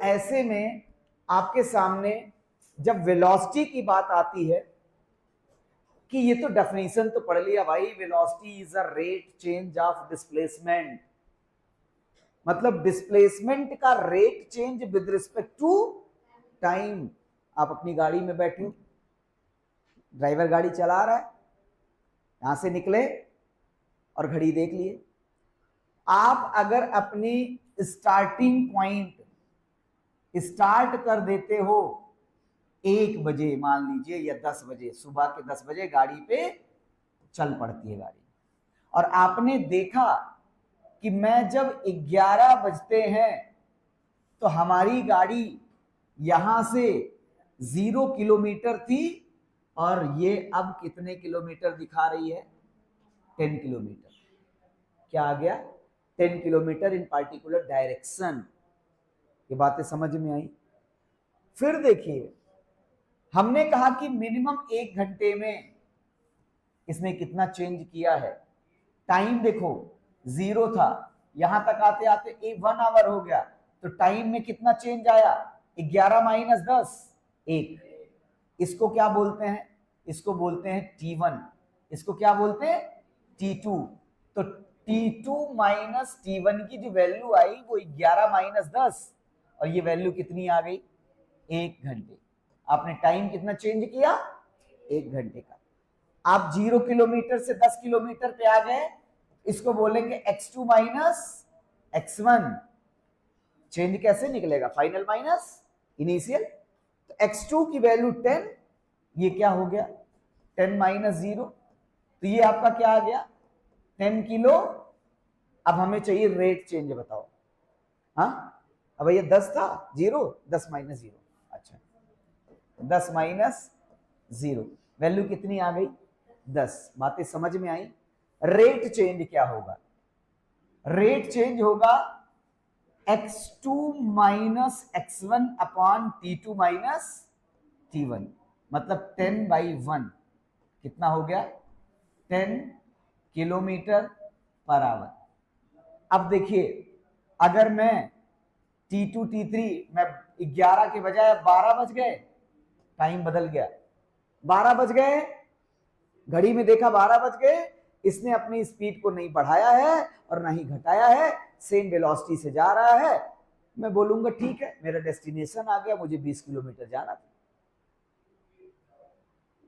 ऐसे में आपके सामने जब वेलोसिटी की बात आती है कि ये तो डेफिनेशन तो पढ़ लिया भाई, velocity is a rate change of displacement, मतलब डिस्प्लेसमेंट का rate change with respect to time. आप अपनी गाड़ी में बैठे हो, ड्राइवर गाड़ी चला रहा है, यहां से निकले और घड़ी देख लिए। आप अगर अपनी स्टार्टिंग पॉइंट स्टार्ट कर देते हो 1 बजे मान लीजिए, या 10 बजे, सुबह के 10 बजे गाड़ी पे चल पड़ती है गाड़ी, और आपने देखा कि मैं जब 11 बजते हैं तो हमारी गाड़ी यहां से 0 किलोमीटर थी और ये अब कितने किलोमीटर दिखा रही है? 10 किलोमीटर। क्या आ गया? 10 किलोमीटर इन पार्टिकुलर डायरेक्शन। ये बातें समझ में आई? फिर देखिए, हमने कहा कि मिनिमम 1 घंटे में इसने कितना चेंज किया है। टाइम देखो 0 था, यहां तक आते आते 1 आवर हो गया, तो टाइम में कितना चेंज आया? 11 माइनस 10, 1। इसको क्या बोलते हैं? इसको बोलते हैं T1। इसको क्या बोलते हैं? T2। तो T2 माइनस T1 की जो वैल्यू आई वो 11 माइनस 10, और ये वैल्यू कितनी आ गई? 1 घंटे। आपने टाइम कितना चेंज किया? 1 घंटे का। आप 0 किलोमीटर से 10 किलोमीटर पे आ गए, इसको बोलेंगे x2 माइनस x1। चेंज कैसे निकलेगा? Final minus initial. तो x2 की वैल्यू 10, ये क्या हो गया? 10 माइनस 0, तो ये आपका क्या आ गया? 10 किलो। अब हमें चाहिए रेट चेंज, बताओ। हाँ, अब भैया 10 था, 0, 10 माइनस 0। अच्छा, 10 माइनस 0, वैल्यू कितनी आ गई? 10। बातें समझ में आई? रेट चेंज क्या होगा? रेट चेंज होगा x2 minus x1 upon T2 minus T1, मतलब 10/1। कितना हो गया? 10 किलोमीटर पर आवर। अब देखिए, अगर मैं T2 T3 में 11 के बजाय 12 बज गए, टाइम बदल गया, 12 बज गए, घड़ी में देखा 12 बज गए, इसने अपनी स्पीड को नहीं बढ़ाया है और ना ही घटाया है, सेम वेलोसिटी से जा रहा है। मैं बोलूंगा ठीक है, मेरा डेस्टिनेशन आ गया, मुझे 20 किलोमीटर जाना था।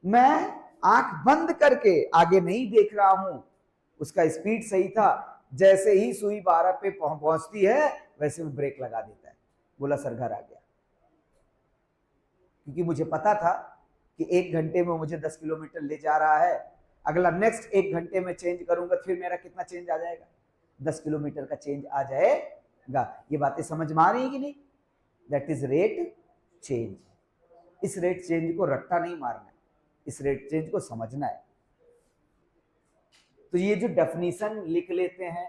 मैं आंख बंद करके आगे नहीं देख रहा हूं, उसका स्पीड सही था, जैसे ही सुई 12 पे पहुंचती है वैसे वो ब्रेक लगा देता है, बोला सर घर आ गया। क्योंकि मुझे पता था कि 1 घंटे में मुझे 10 किलोमीटर ले जा रहा है, अगला नेक्स्ट 1 घंटे में चेंज करूंगा, फिर मेरा कितना चेंज आ जाएगा? 10 किलोमीटर का चेंज आ जाएगा। ये बातें समझ में आ रही है कि नहीं? That is rate change. इस रेट चेंज को रट्टा नहीं मारना है, इस रेट चेंज को समझना है। तो ये जो डेफिनेशन लिख लेते हैं,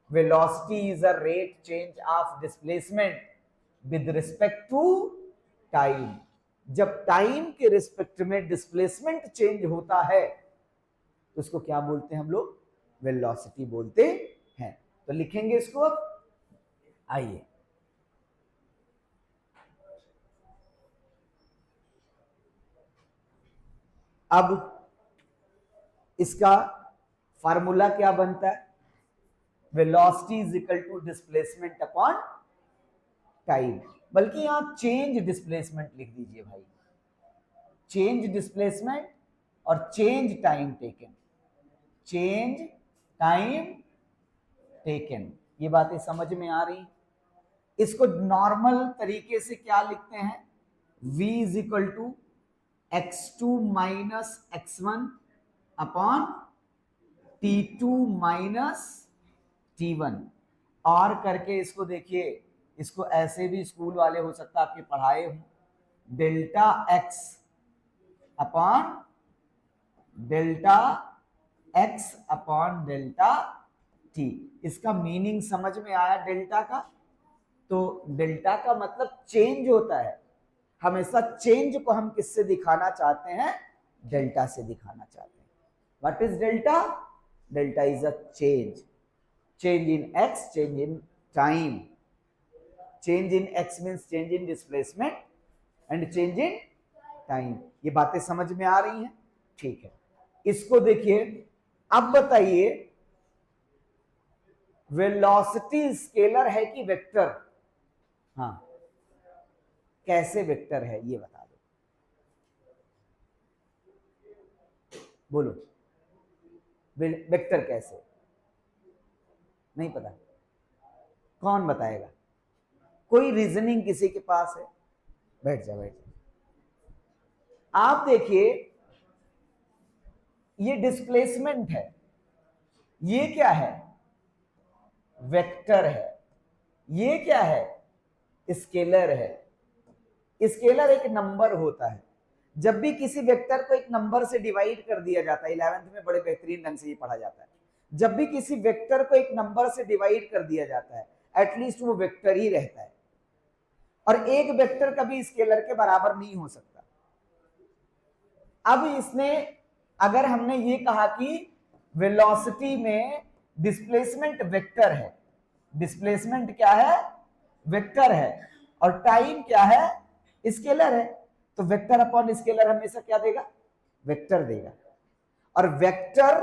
velocity is a rate change of displacement with respect to time. जब टाइम के रिस्पेक्ट में डिस्प्लेसमेंट चेंज होता है तो उसको क्या बोलते हैं हम लोग? वेलोसिटी बोलते हैं। तो लिखेंगे इसको। अब आइए, अब इसका फार्मूला क्या बनता है? Velocity is equal to displacement upon time. बल्कि यहां चेंज डिस्प्लेसमेंट लिख दीजिए भाई, चेंज डिस्प्लेसमेंट और change time taken, change time taken. ये बातें समझ में आ रही? इसको नॉर्मल तरीके से क्या लिखते हैं? v is equal to x2 minus x1 upon T2 minus T1। और करके इसको देखिए, इसको ऐसे भी स्कूल वाले हो सकता है आपके पढ़ाए हो, delta x upon delta x upon delta t। इसका मीनिंग समझ में आया डेल्टा का? तो डेल्टा का मतलब चेंज होता है। हमेशा चेंज को हम किससे दिखाना चाहते हैं? डेल्टा से दिखाना चाहते हैं। What is delta? Delta is a change, change in x, change in time, change in x means change in displacement and change in time. ये बातें समझ में आ रही हैं? ठीक है, इसको देखिए। अब बताइए वेलोसिटी स्केलर है कि वेक्टर? हाँ, कैसे वेक्टर है ये बता दो, बोलो। वेक्टर कैसे? नहीं पता? कौन बताएगा? कोई रीजनिंग किसी के पास है? बैठ जा, बैठ जा। आप देखिए, ये डिस्प्लेसमेंट है, ये क्या है? वेक्टर है। ये क्या है? स्केलर है। स्केलर एक नंबर होता है। जब भी किसी वेक्टर को एक नंबर से डिवाइड कर दिया जाता है, 11th में बड़े बेहतरीन ढंग से ये पढ़ा जाता है, जब भी किसी वेक्टर को एक नंबर से डिवाइड कर दिया जाता है, एटलीस्ट वो वेक्टर ही रहता है, और एक वेक्टर कभी स्केलर के बराबर नहीं हो सकता। अब इसने, अगर हमने ये कहा कि वेलोसिटी में डिस्प्लेसमेंट वेक्टर है, डिस्प्लेसमेंट क्या है? वेक्टर है, और टाइम क्या है? स्केलर है, तो वेक्टर अपॉन स्केलर हमेशा क्या देगा? वेक्टर देगा। और वेक्टर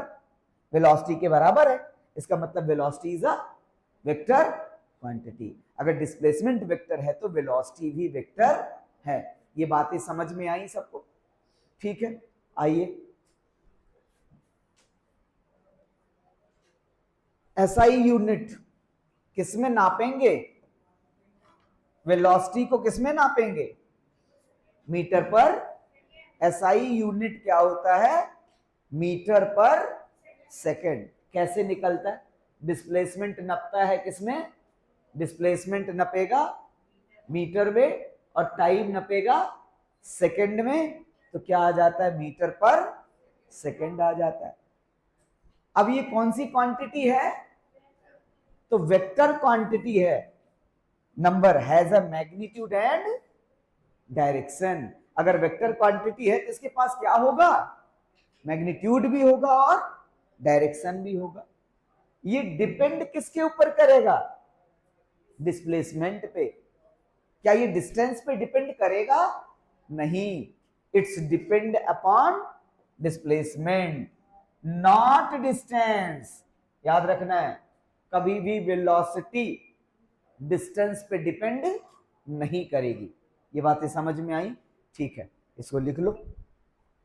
वेलोसिटी के बराबर है, इसका मतलब velocity is a vector quantity. अगर डिस्प्लेसमेंट वेक्टर है तो वेलोसिटी भी वेक्टर है। ये बातें समझ में आई सबको? ठीक है, आइए। एसआई यूनिट किसमें नापेंगे? वेलोसिटी को किसमें नापेंगे? मीटर पर। एसआई यूनिट क्या होता है? मीटर पर सेकंड। कैसे निकलता है? डिस्प्लेसमेंट नपता है किसमें? डिस्प्लेसमेंट नपेगा मीटर में, और टाइम नपेगा सेकंड में, तो क्या आ जाता है? मीटर पर सेकंड आ जाता है। अब ये कौन सी क्वांटिटी है? तो वेक्टर क्वांटिटी है। Number has a magnitude and direction. अगर वेक्टर क्वांटिटी है तो इसके पास क्या होगा? मैग्नीट्यूड भी होगा और डायरेक्शन भी होगा। ये डिपेंड किसके ऊपर करेगा? डिस्प्लेसमेंट पे। क्या ये डिस्टेंस पे डिपेंड करेगा? नहीं, it's depend upon displacement, not distance. याद रखना है, कभी भी वेलोसिटी डिस्टेंस पे डिपेंड नहीं करेगी। ये बातें समझ में आई? ठीक है, इसको लिख लो।